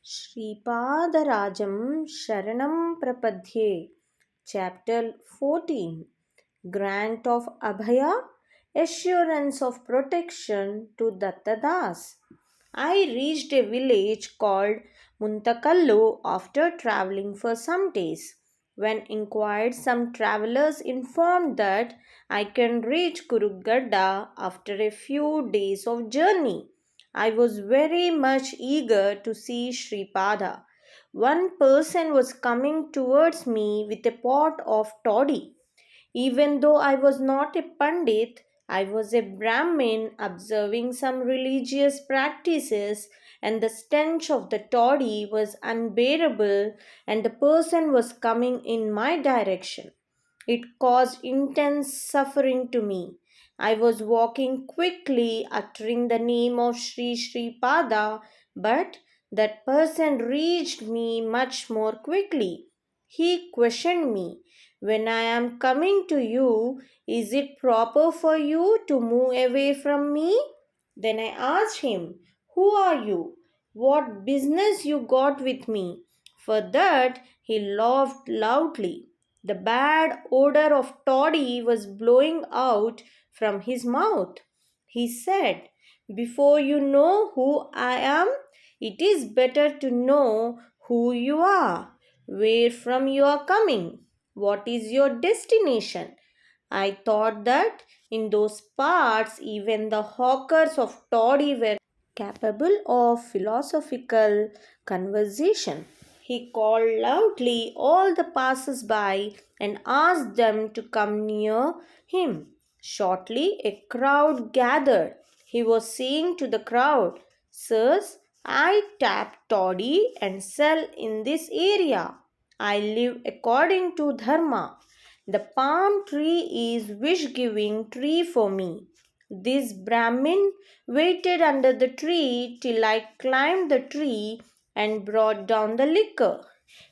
Sripada Sharanam Prapadhye, Chapter 14, Grant of Abhaya, Assurance of Protection to Datta. I reached a village called Muntakallu after travelling for some days. When inquired, some travellers informed that I can reach Kurugadda after a few days of journey. I was very much eager to see Sripada. One person was coming towards me with a pot of toddy. Even though I was not a Pandit, I was a Brahmin observing some religious practices, and the stench of the toddy was unbearable, and the person was coming in my direction. It caused intense suffering to me. I was walking quickly, uttering the name of Sri Pada, but that person reached me much more quickly. He questioned me, when I am coming to you, is it proper for you to move away from me? Then I asked him, who are you? What business you got with me? For that he laughed loudly. The bad odor of toddy was blowing out from his mouth. He said, before you know who I am, it is better to know who you are, where from you are coming, what is your destination. I thought that in those parts even the hawkers of toddy were capable of philosophical conversation. He called loudly all the passers-by and asked them to come near him. Shortly a crowd gathered. He was saying to the crowd, sirs, I tap toddy and sell in this area. I live according to dharma. The palm tree is wish-giving tree for me. This Brahmin waited under the tree till I climbed the tree and brought down the liquor.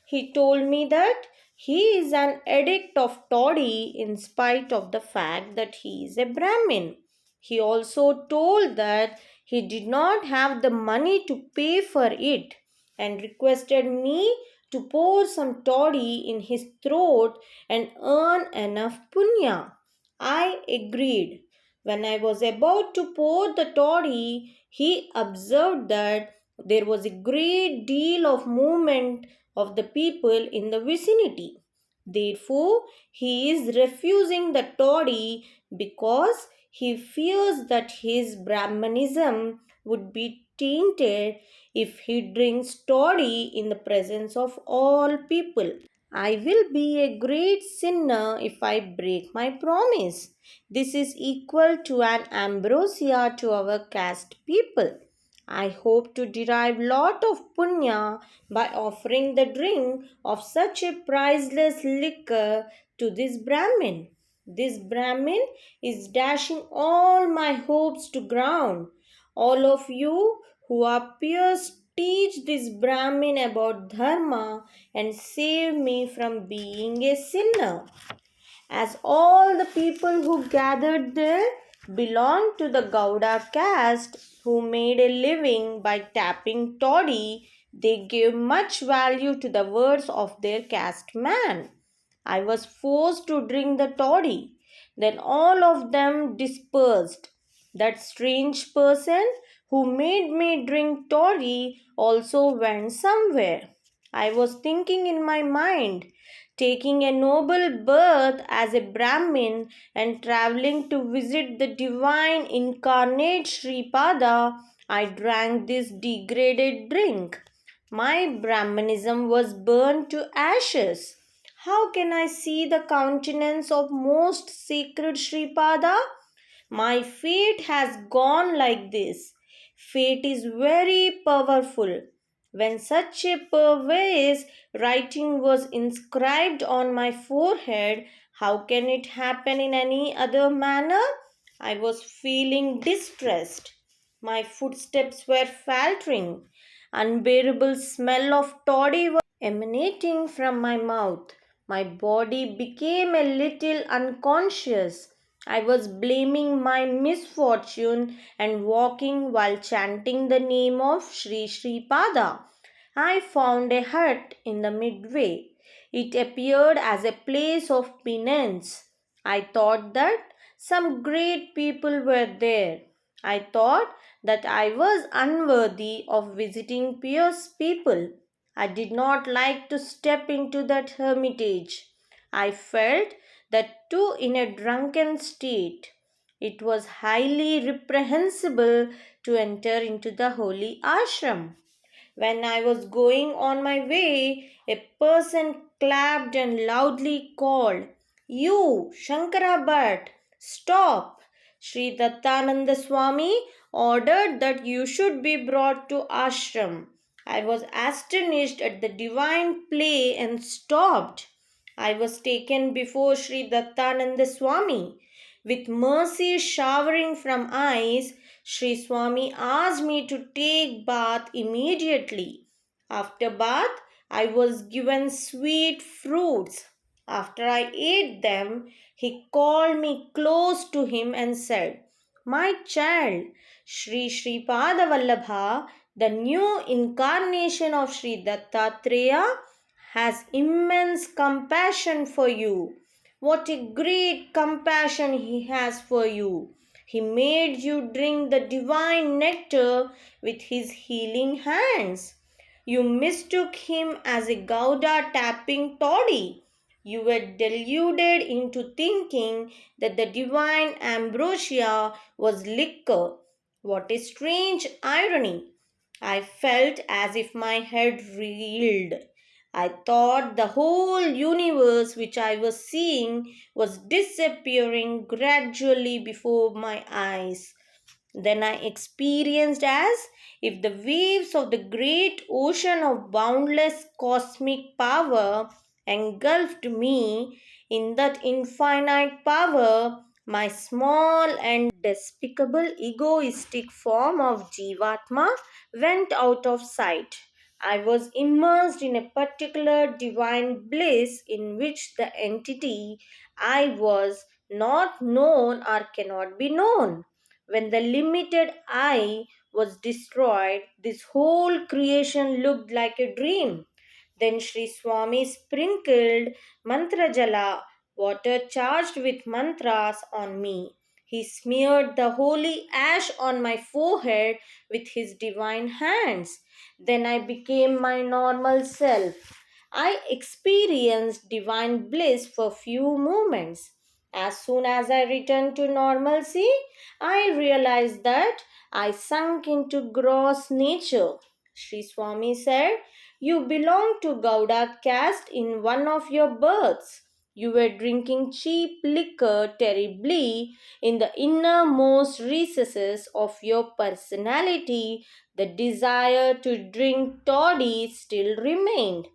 He told me that he is an addict of toddy in spite of the fact that he is a Brahmin. He also told that he did not have the money to pay for it and requested me to pour some toddy in his throat and earn enough punya. I agreed. When I was about to pour the toddy, he observed that there was a great deal of movement of the people in the vicinity. Therefore, he is refusing the toddy because he fears that his Brahmanism would be tainted if he drinks toddy in the presence of all people. I will be a great sinner if I break my promise. This is equal to an ambrosia to our caste people. I hope to derive lot of punya by offering the drink of such a priceless liquor to this Brahmin. This Brahmin is dashing all my hopes to ground. All of you who are pious, teach this Brahmin about dharma and save me from being a sinner. As all the people who gathered there belonged to the Gauda caste who made a living by tapping toddy, they gave much value to the words of their caste man. I was forced to drink the toddy. Then all of them dispersed. That strange person who made me drink toddy also went somewhere. I was thinking in my mind, taking a noble birth as a Brahmin and traveling to visit the divine incarnate Sripada, I drank this degraded drink. My Brahmanism was burned to ashes. How can I see the countenance of most sacred Sripada? My fate has gone like this. Fate is very powerful. When such a perverse writing was inscribed on my forehead, how can it happen in any other manner? I was feeling distressed. My footsteps were faltering. Unbearable smell of toddy was emanating from my mouth. My body became a little unconscious. I was blaming my misfortune and walking while chanting the name of Sri Pada. I found a hut in the midway. It appeared as a place of penance. I thought that some great people were there. I thought that I was unworthy of visiting pious people. I did not like to step into that hermitage. I felt that too in a drunken state. It was highly reprehensible to enter into the holy ashram. When I was going on my way, a person clapped and loudly called, "You, Shankara Bhatt, stop! Sri Dattananda Swami ordered that you should be brought to ashram." I was astonished at the divine play and stopped. I was taken before Sri Dattananda Swami. With mercy showering from eyes, Sri Swami asked me to take bath immediately. After bath, I was given sweet fruits. After I ate them, he called me close to him and said, "My child, Sri Sripada Vallabha, the new incarnation of Sri Dattatreya, has immense compassion for you. What a great compassion he has for you! He made you drink the divine nectar with his healing hands. You mistook him as a Gouda tapping toddy. You were deluded into thinking that the divine ambrosia was liquor. What a strange irony! I felt as if my head reeled. I thought the whole universe which I was seeing was disappearing gradually before my eyes. Then I experienced as if the waves of the great ocean of boundless cosmic power engulfed me. In that infinite power, my small and despicable egoistic form of Jivatma went out of sight. I was immersed in a particular divine bliss in which the entity I was not known or cannot be known. When the limited I was destroyed, this whole creation looked like a dream. Then Sri Swami sprinkled mantra jala, water charged with mantras, on me. He smeared the holy ash on my forehead with his divine hands. Then I became my normal self. I experienced divine bliss for few moments. As soon as I returned to normalcy, I realized that I sunk into gross nature. Sri Swami said, "You belong to Gauda caste in one of your births. You were drinking cheap liquor terribly in the innermost recesses of your personality. The desire to drink toddy still remained.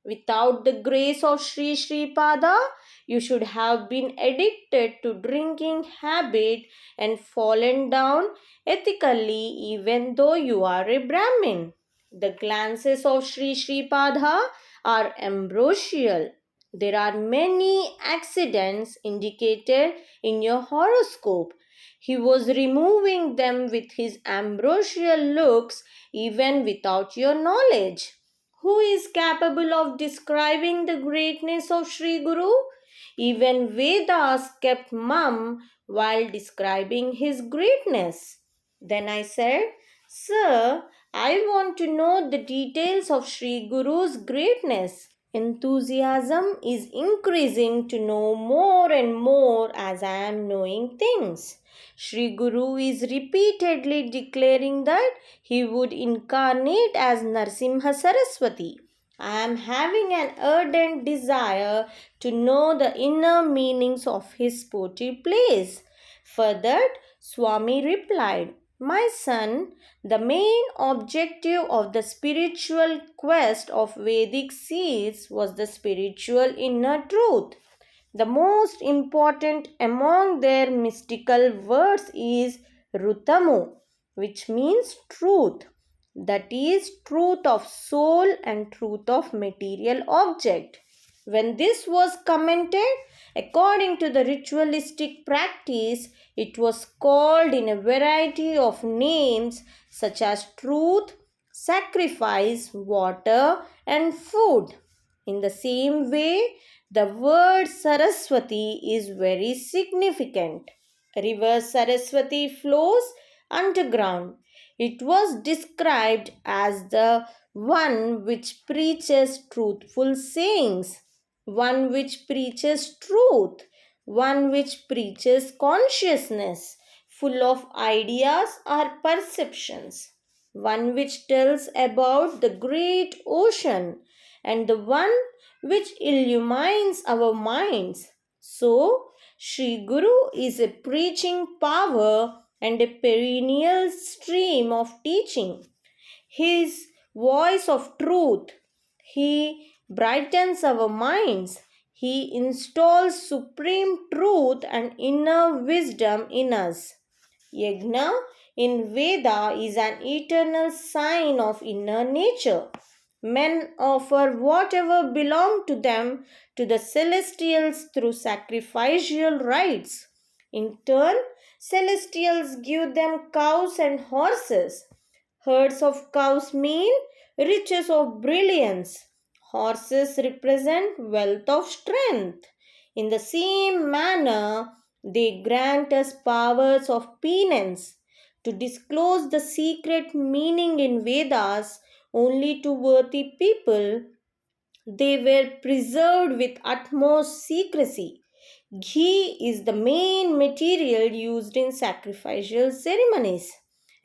Without the grace of Sri Sripada, you should have been addicted to drinking habit and fallen down ethically even though you are a Brahmin. The glances of Sri Sripada are ambrosial. There are many accidents indicated in your horoscope. He was removing them with his ambrosial looks even without your knowledge. Who is capable of describing the greatness of Sri Guru? Even Vedas kept mum while describing his greatness. Then I said, "Sir, I want to know the details of Sri Guru's greatness." Enthusiasm is increasing to know more and more as I am knowing things. Sri Guru is repeatedly declaring that he would incarnate as Narsimha Saraswati. I am having an ardent desire to know the inner meanings of his sportive plays. For that, Swami replied, "My son, the main objective of the spiritual quest of Vedic seers was the spiritual inner truth. The most important among their mystical words is Rutamu, which means truth. That is, truth of soul and truth of material object. When this was commented, according to the ritualistic practice, it was called in a variety of names such as truth, sacrifice, water, and food. In the same way, the word Saraswati is very significant. River Saraswati flows underground. It was described as the one which preaches truthful sayings, one which preaches truth, one which preaches consciousness, full of ideas or perceptions, one which tells about the great ocean, and the one which illumines our minds. So, Sri Guru is a preaching power and a perennial stream of teaching. His voice of truth. He brightens our minds. He installs supreme truth and inner wisdom in us. Yajna in Veda is an eternal sign of inner nature. Men offer whatever belonged to them to the celestials through sacrificial rites. In turn, celestials give them cows and horses. Herds of cows mean riches of brilliance. Horses represent wealth of strength. In the same manner, they grant us powers of penance to disclose the secret meaning in Vedas only to worthy people. They were preserved with utmost secrecy. Ghee is the main material used in sacrificial ceremonies.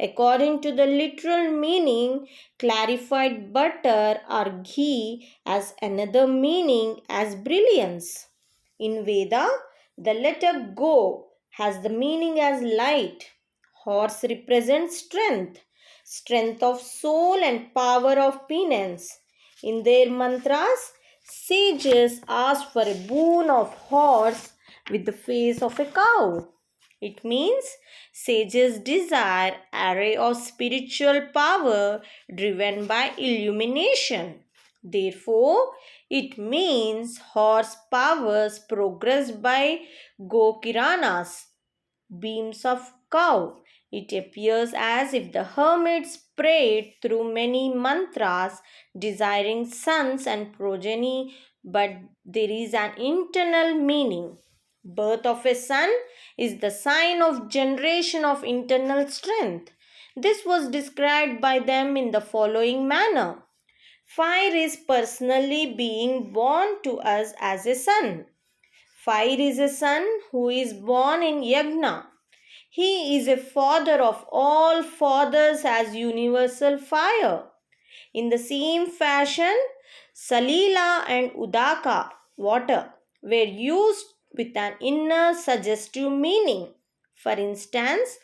According to the literal meaning, clarified butter or ghee has another meaning as brilliance. In Veda, the letter Go has the meaning as light. Horse represents strength, strength of soul and power of penance. In their mantras, sages ask for a boon of horse with the face of a cow. It means sages desire array of spiritual power driven by illumination. Therefore, it means horse powers progressed by Gokiranas, beams of cow. It appears as if the hermits prayed through many mantras desiring sons and progeny, but there is an internal meaning. Birth of a son is the sign of generation of internal strength. This was described by them in the following manner. Fire is personally being born to us as a son. Fire is a son who is born in Yagna. He is a father of all fathers as universal fire. In the same fashion, Salila and Udaka, water, were used with an inner suggestive meaning. For instance,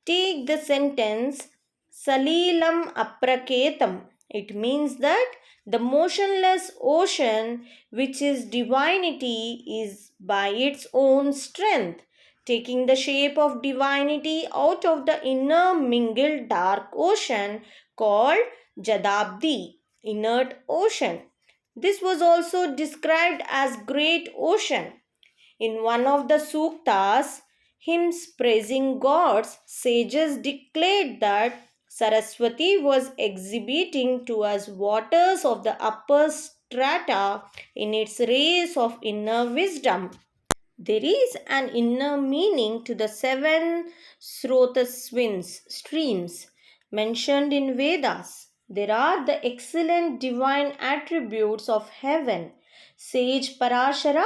take the sentence Salilam Apraketam. It means that the motionless ocean, which is divinity, is by its own strength, taking the shape of divinity out of the inner mingled dark ocean called Jadabdi, inert ocean. This was also described as great ocean. In one of the suktas, hymns praising gods, sages declared that Saraswati was exhibiting to us waters of the upper strata in its rays of inner wisdom. There is an inner meaning to the seven streams mentioned in Vedas. There are the excellent divine attributes of heaven. Sage Parashara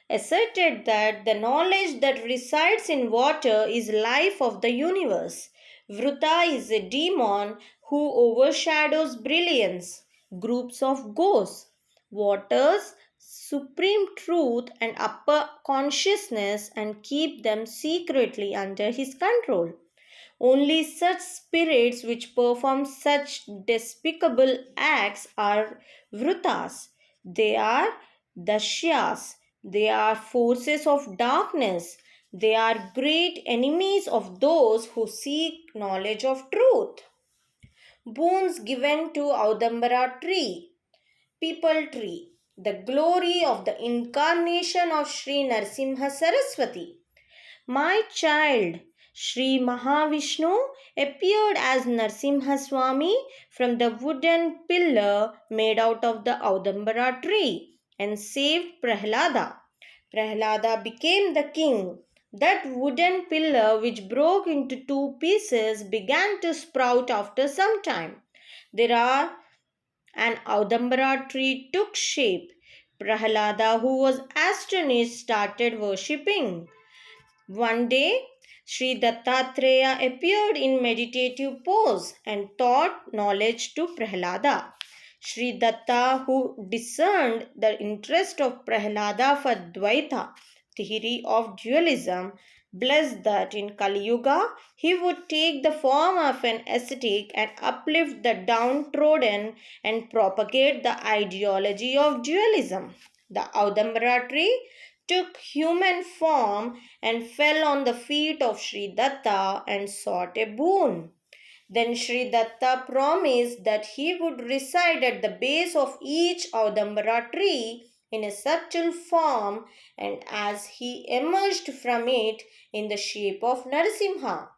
asserted that the knowledge that resides in water is life of the universe. Vruta is a demon who overshadows brilliance. Groups of ghosts, waters, supreme truth and upper consciousness and keep them secretly under his control. Only such spirits which perform such despicable acts are vrutas. They are dashyas. They are forces of darkness. They are great enemies of those who seek knowledge of truth. Boons given to Audambara tree, people tree, the glory of the incarnation of Sri Narsimha Saraswati. My child, Sri Mahavishnu appeared as Narsimha Swami from the wooden pillar made out of the Audambara tree and saved Prahlada. Prahlada became the king. That wooden pillar, which broke into two pieces, began to sprout after some time. There are an Audambara tree took shape. Prahlada, who was astonished, started worshipping. One day, Sri Dattatreya appeared in meditative pose and taught knowledge to Prahlada. Sri Datta, who discerned the interest of Prahlada for Dvaita, theory of dualism, blessed that in Kali Yuga he would take the form of an ascetic and uplift the downtrodden and propagate the ideology of dualism. The Audambara tree took human form and fell on the feet of Sri Datta and sought a boon. Then Sri Datta promised that he would reside at the base of each Audambara tree in a subtle form, and as he emerged from it in the shape of Narasimha,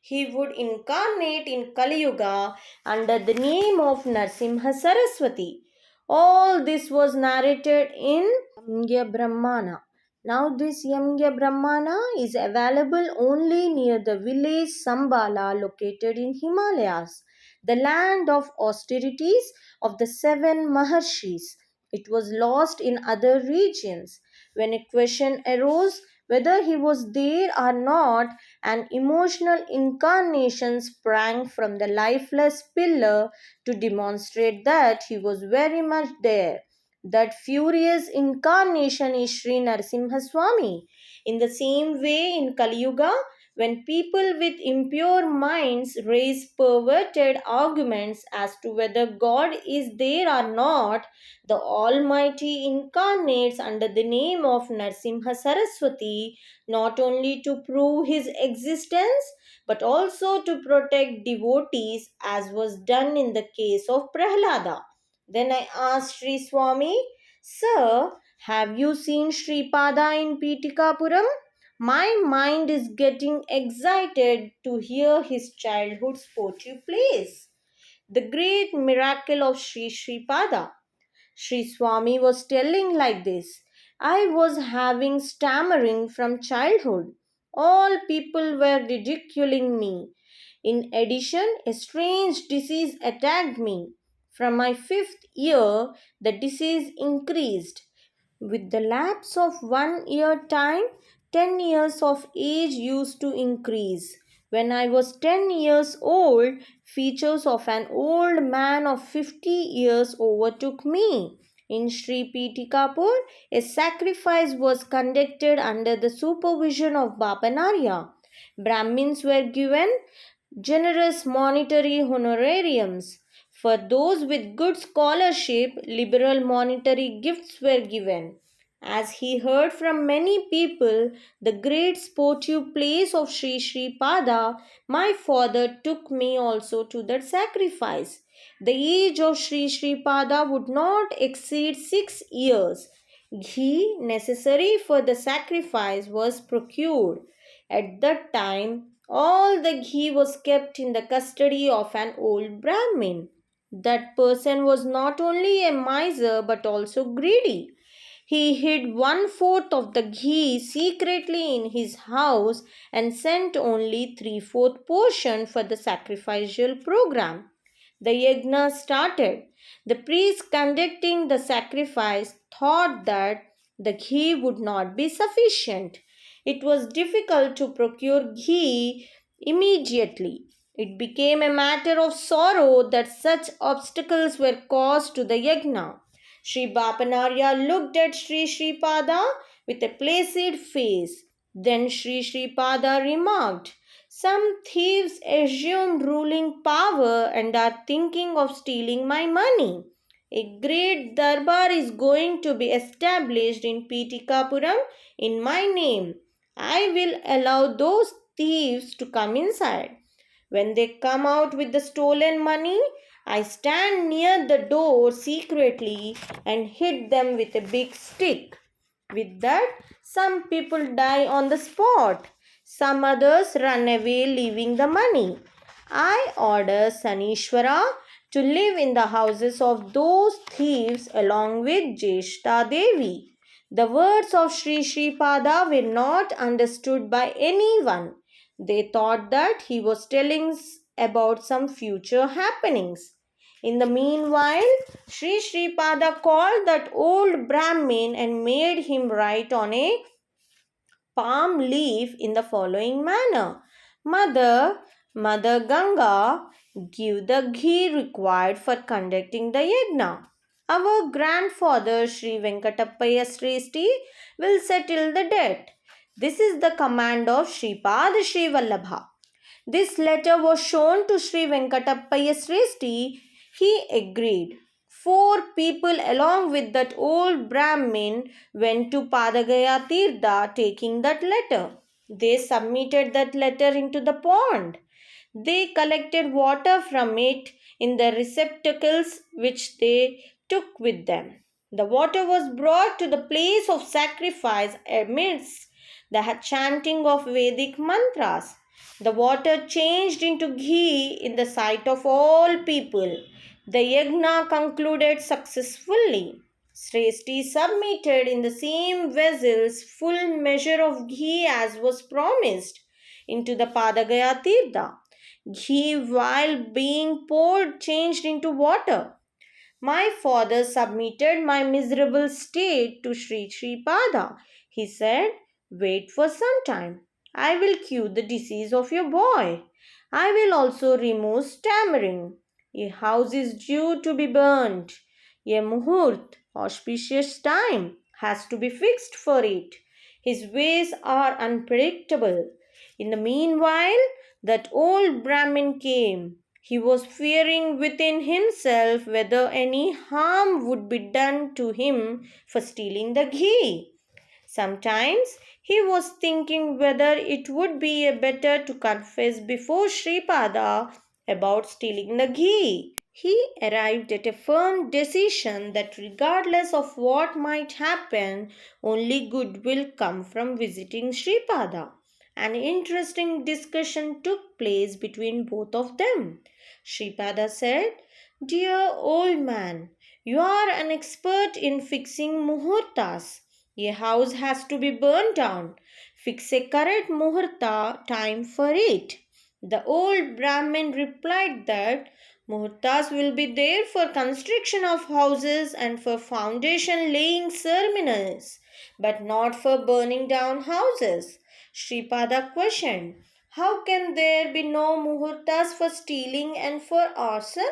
he would incarnate in Kali Yuga under the name of Narasimha Saraswati. All this was narrated in Yamgya Brahmana. Now this Yamgya Brahmana is available only near the village Sambala located in Himalayas, the land of austerities of the seven Maharshis. It was lost in other regions. When a question arose whether he was there or not, an emotional incarnation sprang from the lifeless pillar to demonstrate that he was very much there. That furious incarnation is Sri Narasimha Swami. In the same way, in Kali Yuga, when people with impure minds raise perverted arguments as to whether God is there or not, the Almighty incarnates under the name of Narasimha Saraswati, not only to prove his existence but also to protect devotees, as was done in the case of Prahlada. Then I asked Sri Swami, Sir, have you seen Sripada in Pitikapuram? My mind is getting excited to hear his childhood sportive plays. The great miracle of Sri Sripada. Sri Swami was telling like this: I was having stammering from childhood. All people were ridiculing me. In addition, a strange disease attacked me. From my fifth year, the disease increased. With the lapse of 1 year time, 10 years of age used to increase. When I was 10 years old, features of an old man of 50 years overtook me. In Sri Pitikapur, a sacrifice was conducted under the supervision of Bapanarya. Brahmins were given generous monetary honorariums. For those with good scholarship, liberal monetary gifts were given. As he heard from many people the great sportive plays of Sri Pada, my father took me also to that sacrifice. The age of Sri Pada would not exceed 6 years. Ghee necessary for the sacrifice was procured. At that time, all the ghee was kept in the custody of an old Brahmin. That person was not only a miser but also greedy. He hid 1/4 of the ghee secretly in his house and sent only 3/4 portion for the sacrificial program. The yajna started. The priest conducting the sacrifice thought that the ghee would not be sufficient. It was difficult to procure ghee immediately. It became a matter of sorrow that such obstacles were caused to the yajna. Sri Bapanarya looked at Sri Sripada with a placid face. Then Sri Sripada remarked, Some thieves assume ruling power and are thinking of stealing my money. A great darbar is going to be established in Pitikapuram in my name. I will allow those thieves to come inside. When they come out with the stolen money, I stand near the door secretly and hit them with a big stick. With that, some people die on the spot. Some others run away leaving the money. I order Sanishwara to live in the houses of those thieves along with Jeshta Devi. The words of Sri Sripada were not understood by anyone. They thought that he was telling about some future happenings. In the meanwhile, Sri Sripada called that old Brahmin and made him write on a palm leaf in the following manner. Mother Ganga, give the ghee required for conducting the yajna. Our grandfather Sri Venkatappaya Sresti will settle the debt. This is the command of Sripada Srivallabha. This letter was shown to Sri Venkatappaya Sresti. He agreed. Four people along with that old Brahmin went to Padagaya Tirtha taking that letter. They submitted that letter into the pond. They collected water from it in the receptacles which they took with them. The water was brought to the place of sacrifice amidst the chanting of Vedic mantras. The water changed into ghee in the sight of all people. The yagna concluded successfully. Sresti submitted in the same vessels full measure of ghee as was promised into the Padagaya Tirtha. Ghee, while being poured, changed into water. My father submitted my miserable state to Sri Sripada. He said, wait for some time. I will cure the disease of your boy. I will also remove stammering. A house is due to be burnt. A muhurt, auspicious time, has to be fixed for it. His ways are unpredictable. In the meanwhile, that old Brahmin came. He was fearing within himself whether any harm would be done to him for stealing the ghee. Sometimes he was thinking whether it would be better to confess before Sripada about stealing the ghee. He arrived at a firm decision that regardless of what might happen, only good will come from visiting Sripada. An interesting discussion took place between both of them. Sripada said, dear old man, you are an expert in fixing muhurtas. A house has to be burned down. Fix a correct muhurta time for it. The old Brahmin replied that muhurtas will be there for construction of houses and for foundation laying ceremonies, but not for burning down houses. Sripada questioned, how can there be no muhurtas for stealing and for arson?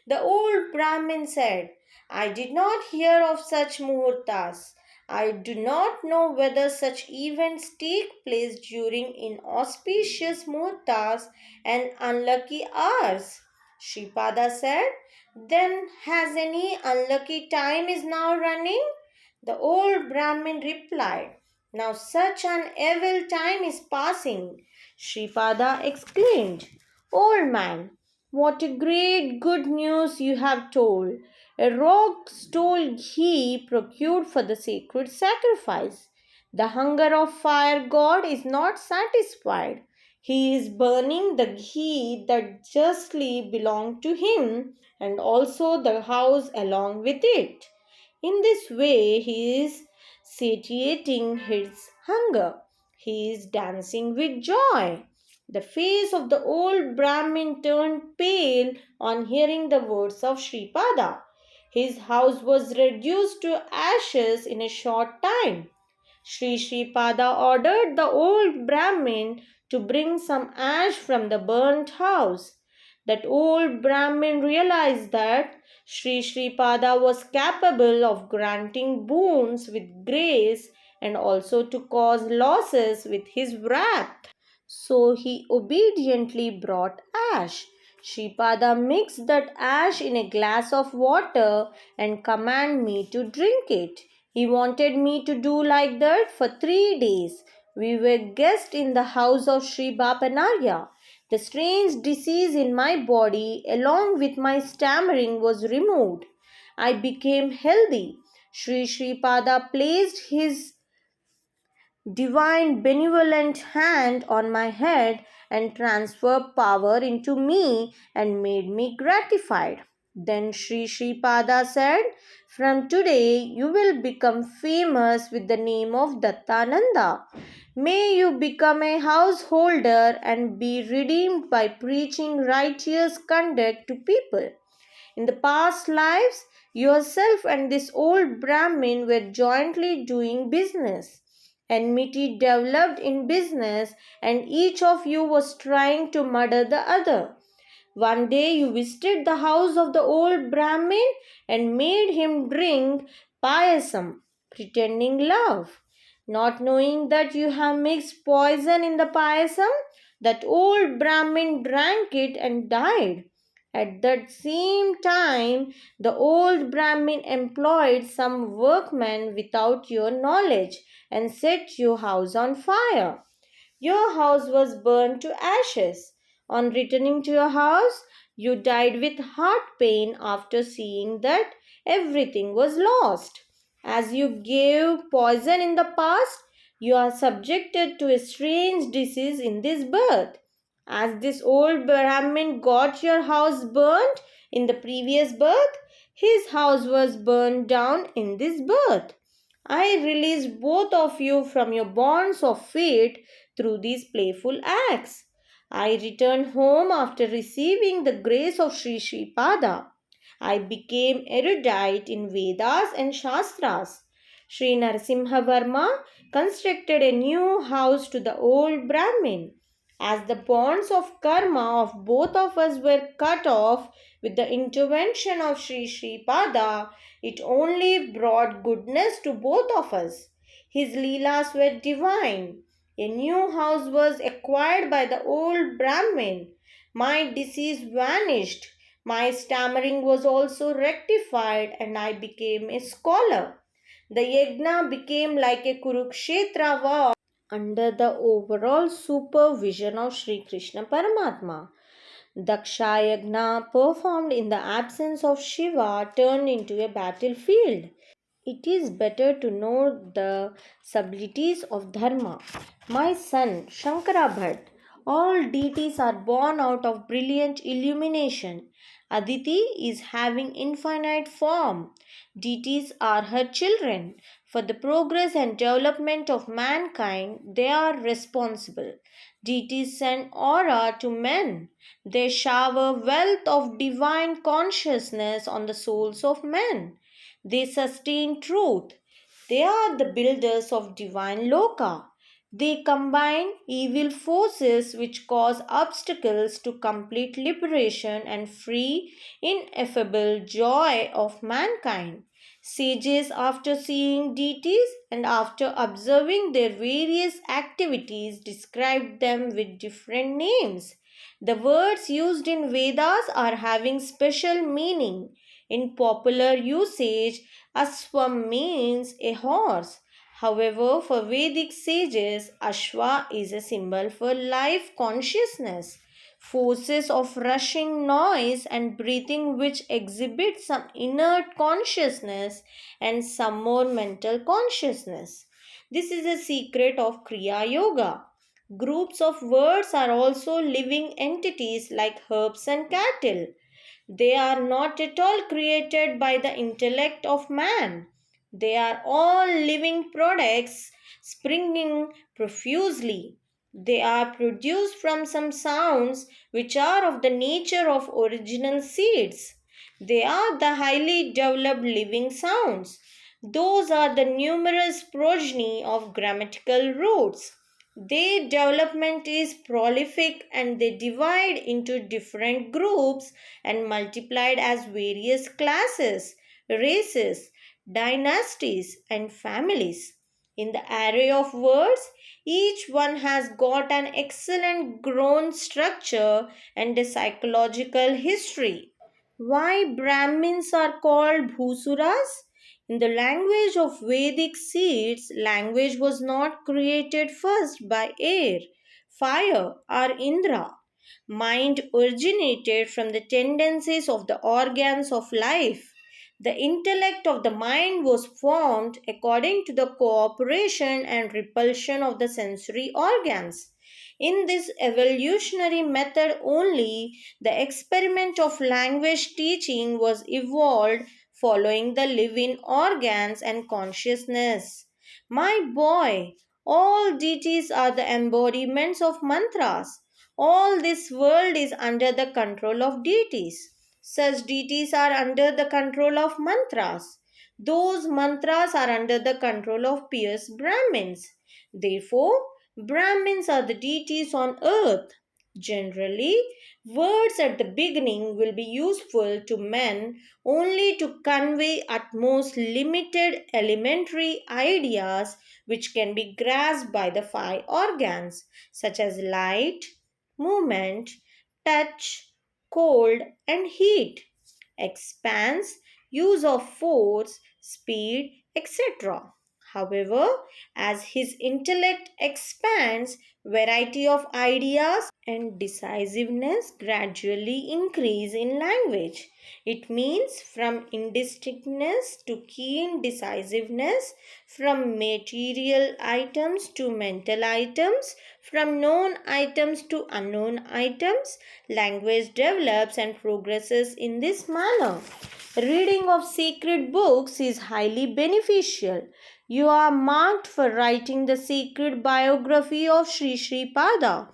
The old Brahmin said, I did not hear of such muhurtas. I do not know whether such events take place during inauspicious muhurtas and unlucky hours. Sripada said, then has any unlucky time is now running? The old Brahmin replied, now such an evil time is passing. Sripada exclaimed, old man, what a great good news you have told. A rogue stole ghee procured for the sacred sacrifice. The hunger of fire god is not satisfied. He is burning the ghee that justly belonged to him and also the house along with it. In this way, he is satiating his hunger. He is dancing with joy. The face of the old Brahmin turned pale on hearing the words of Sripada. His house was reduced to ashes in a short time. Sri Sripada ordered the old Brahmin to bring some ash from the burnt house. That old Brahmin realized that Sri Sripada was capable of granting boons with grace and also to cause losses with his wrath. So he obediently brought ash. Sripada mixed that ash in a glass of water and commanded me to drink it. He wanted me to do like that for 3 days. We were guests in the house of Sri Bapanarya. The strange disease in my body, along with my stammering, was removed. I became healthy. Sri Sripada placed his divine benevolent hand on my head and transferred power into me and made me gratified. Then Sripada said, "From today you will become famous with the name of Dattananda. May you become a householder and be redeemed by preaching righteous conduct to people. In the past lives, yourself and this old Brahmin were jointly doing business. Enmity developed in business, and each of you was trying to murder the other. One day you visited the house of the old Brahmin and made him drink payasam, pretending love. Not knowing that you have mixed poison in the payasam, that old Brahmin drank it and died. At that same time, the old Brahmin employed some workmen without your knowledge and set your house on fire. Your house was burned to ashes. On returning to your house, you died with heart pain after seeing that everything was lost. As you gave poison in the past, you are subjected to a strange disease in this birth. As this old Brahmin got your house burnt in the previous birth, his house was burned down in this birth. I released both of you from your bonds of fate through these playful acts. I returned home after receiving the grace of Sri Sripada. I became erudite in Vedas and Shastras. Sri Narasimha constructed a new house to the old Brahmin. As the bonds of karma of both of us were cut off with the intervention of Sri Sripada, it only brought goodness to both of us. His leelas were divine. A new house was acquired by the old Brahmin. My disease vanished. My stammering was also rectified, and I became a scholar. The yajna became like a Kurukshetra war under the overall supervision of Sri Krishna Paramatma. Daksha Yagna, performed in the absence of Shiva, turned into a battlefield. It is better to know the subtleties of Dharma. My son, Shankara Bhatt, all deities are born out of brilliant illumination. Aditi is having infinite form. Deities are her children. For the progress and development of mankind, they are responsible. Deities send aura to men. They shower wealth of divine consciousness on the souls of men. They sustain truth. They are the builders of divine loka. They combine evil forces which cause obstacles to complete liberation and free, ineffable joy of mankind. Sages, after seeing deities and after observing their various activities, described them with different names. The words used in Vedas are having special meaning. In popular usage, Aswam means a horse. However, for Vedic sages, Ashwa is a symbol for life consciousness, forces of rushing noise and breathing which exhibit some inert consciousness and some more mental consciousness. This is a secret of Kriya Yoga. Groups of words are also living entities like herbs and cattle. They are not at all created by the intellect of man. They are all living products springing profusely. They are produced from some sounds which are of the nature of original seeds. They are the highly developed living sounds. Those are the numerous progeny of grammatical roots. Their development is prolific and they divide into different groups and multiplied as various classes, races, dynasties, and families. In the array of words, each one has got an excellent grown structure and a psychological history. Why Brahmins are called Bhusuras? In the language of Vedic seeds, language was not created first by air, fire, or Indra. Mind originated from the tendencies of the organs of life. The intellect of the mind was formed according to the cooperation and repulsion of the sensory organs. In this evolutionary method only, the experiment of language teaching was evolved following the living organs and consciousness. My boy, all deities are the embodiments of mantras. All this world is under the control of deities. Such deities are under the control of mantras. Those mantras are under the control of pious Brahmins. Therefore, Brahmins are the deities on earth. Generally, words at the beginning will be useful to men only to convey at most limited elementary ideas which can be grasped by the five organs, such as light, movement, touch, cold, and heat, expanse, use of force, speed, etc. However, as his intellect expands, variety of ideas and decisiveness gradually increase in language. It means from indistinctness to keen decisiveness, from material items to mental items, from known items to unknown items. Language develops and progresses in this manner. Reading of sacred books is highly beneficial. You are marked for writing the sacred biography of Sri Sripada.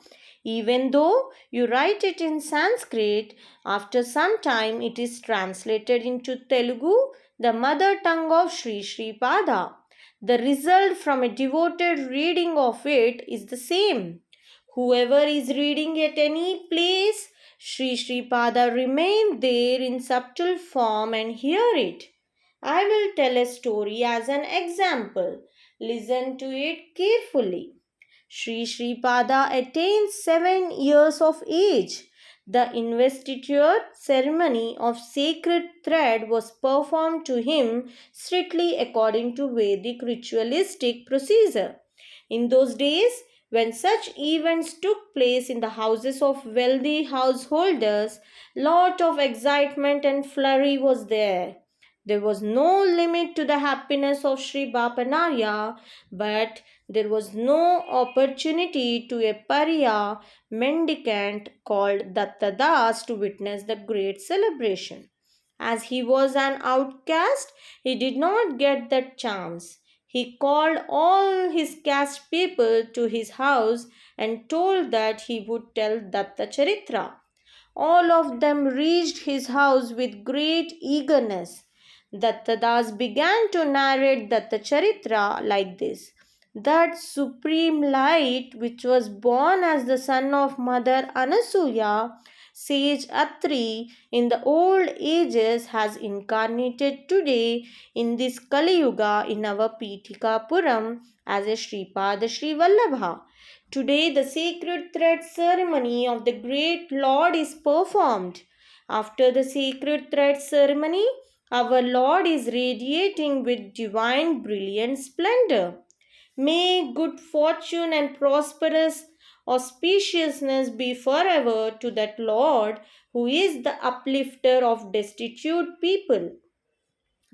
Even though you write it in Sanskrit, after some time it is translated into Telugu, the mother tongue of Sri Sripada. The result from a devoted reading of it is the same. Whoever is reading at any place, Sri Sripada remain there in subtle form and hear it. I will tell a story as an example. Listen to it carefully. Sri Sripada attained 7 years of age. The investiture ceremony of sacred thread was performed to him strictly according to Vedic ritualistic procedure. In those days, when such events took place in the houses of wealthy householders, lot of excitement and flurry was there. There was no limit to the happiness of Sri Bapanarya, but there was no opportunity to a pariah mendicant called Datta Das to witness the great celebration. As he was an outcast, he did not get that chance. He called all his caste people to his house and told that he would tell Datta Charitra. All of them reached his house with great eagerness. Dattadas began to narrate Datta Charitra like this. That supreme light, which was born as the son of Mother Anasuya, sage Atri, in the old ages, has incarnated today in this Kali Yuga in our Pitikapuram as a Sripada Srivallabha. Today, the sacred thread ceremony of the great Lord is performed. After the sacred thread ceremony, our Lord is radiating with divine brilliant splendor. May good fortune and prosperous auspiciousness be forever to that Lord who is the uplifter of destitute people.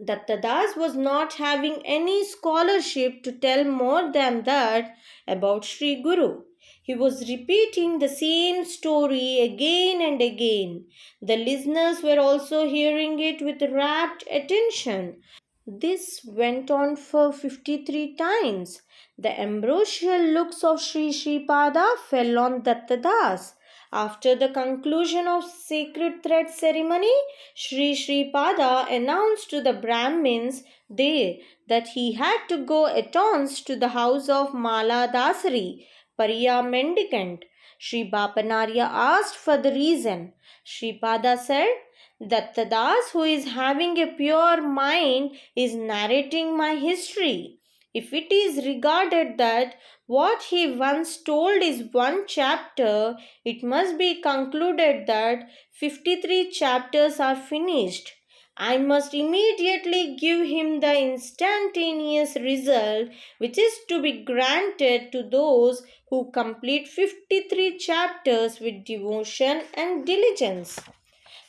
Dattadas was not having any scholarship to tell more than that about Sri Guru. He was repeating the same story again and again. The listeners were also hearing it with rapt attention. This went on for 53 times. The ambrosial looks of Sri Sripada fell on Dattadas. After the conclusion of sacred thread ceremony, Sri Sripada announced to the Brahmins there that he had to go at once to the house of Mala Dasari, Pariya mendicant. Sri Bapanarya asked for the reason. Sripada said, Dattadas, who is having a pure mind, is narrating my history. If it is regarded that what he once told is one chapter, it must be concluded that 53 chapters are finished. I must immediately give him the instantaneous result which is to be granted to those who complete 53 chapters with devotion and diligence.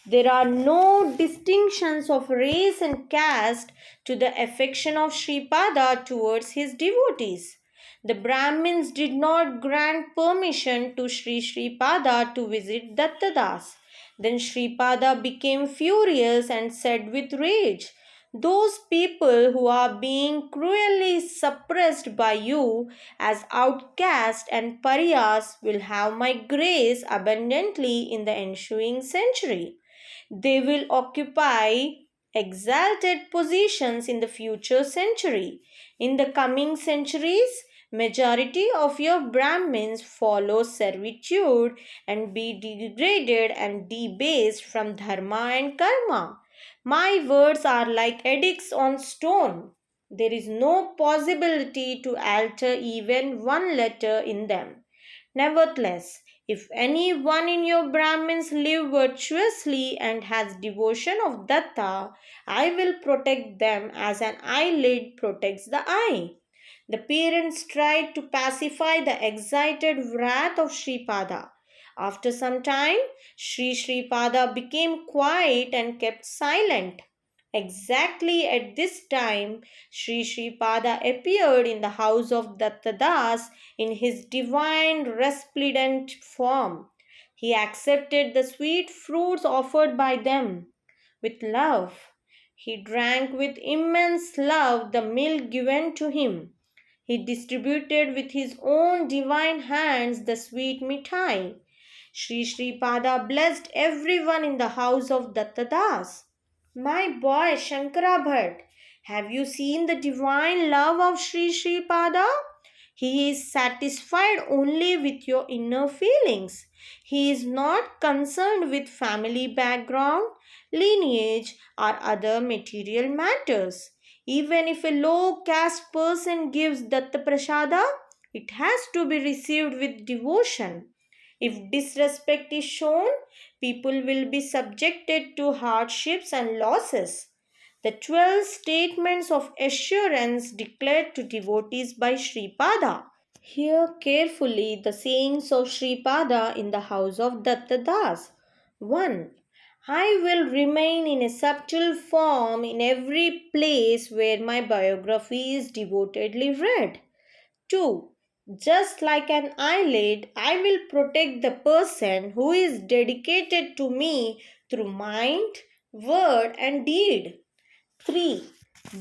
There are no distinctions of race and caste to the affection of Sripada towards his devotees. The Brahmins did not grant permission to Sri Sripada to visit Dattadas. Then Sripada became furious and said with rage, "Those people who are being cruelly suppressed by you as outcasts and pariahs will have my grace abundantly in the ensuing century. They will occupy exalted positions in the future century. In the coming centuries, majority of your Brahmins follow servitude and be degraded and debased from dharma and karma. My words are like edicts on stone. There is no possibility to alter even one letter in them. Nevertheless, if any one in your Brahmins live virtuously and has devotion of Datta, I will protect them as an eyelid protects the eye." The parents tried to pacify the excited wrath of Sripada. After some time, Sri Sripada became quiet and kept silent. Exactly at this time, Sri Sripada appeared in the house of Dattadas in his divine resplendent form. He accepted the sweet fruits offered by them with love. He drank with immense love the milk given to him. He distributed with his own divine hands the sweet mithai. Sri Sripada blessed everyone in the house of Dattadas. "My boy Shankara Bhatt, have you seen the divine love of Sri Sripada? He is satisfied only with your inner feelings. He is not concerned with family background, lineage, or other material matters. Even if a low caste person gives Datta Prasada, it has to be received with devotion. If disrespect is shown, people will be subjected to hardships and losses." The 12 statements of assurance declared to devotees by Sripada. Hear carefully the sayings of Sripada in the house of Dattadas. 1. I will remain in a subtle form in every place where my biography is devotedly read. 2. Just like an eyelid, I will protect the person who is dedicated to me through mind, word, and deed. 3.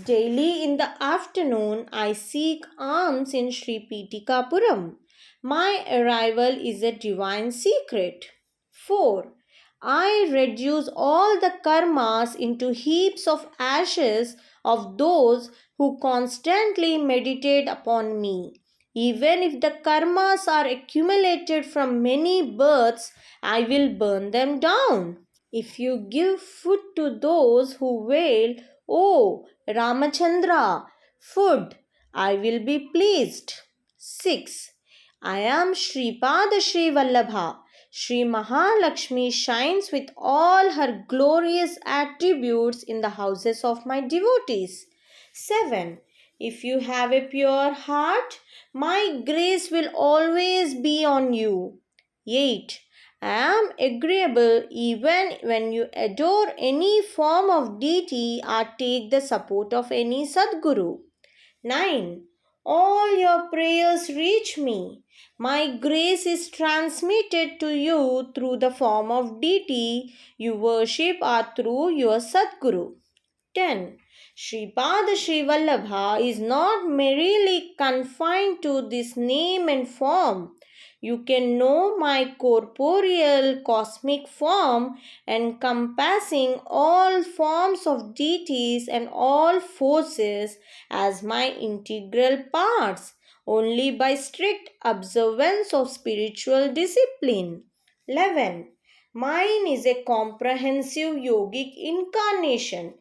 Daily in the afternoon, I seek alms in Sri Pitikapuram. My arrival is a divine secret. 4. I reduce all the karmas into heaps of ashes of those who constantly meditate upon me. Even if the karmas are accumulated from many births, I will burn them down. If you give food to those who wail, "Oh, Ramachandra, food," I will be pleased. 6. I am Sripada Srivallabha. Sri Mahalakshmi shines with all her glorious attributes in the houses of my devotees. 7. If you have a pure heart, my grace will always be on you. 8. I am agreeable even when you adore any form of deity or take the support of any Sadguru. 9. All your prayers reach me. My grace is transmitted to you through the form of deity you worship or through your Sadguru. 10. Sripada Srivallabha is not merely confined to this name and form. You can know my corporeal cosmic form encompassing all forms of deities and all forces as my integral parts only by strict observance of spiritual discipline. 11. Mine is a comprehensive yogic incarnation.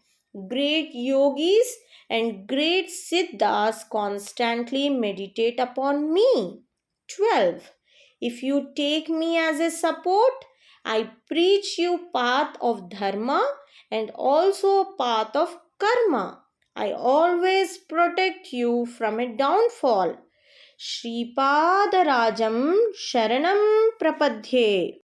Great yogis and great siddhas constantly meditate upon me. 12. If you take me as a support, I preach you path of dharma and also path of karma. I always protect you from a downfall. Sripadarajam Sharanam Prapadhye.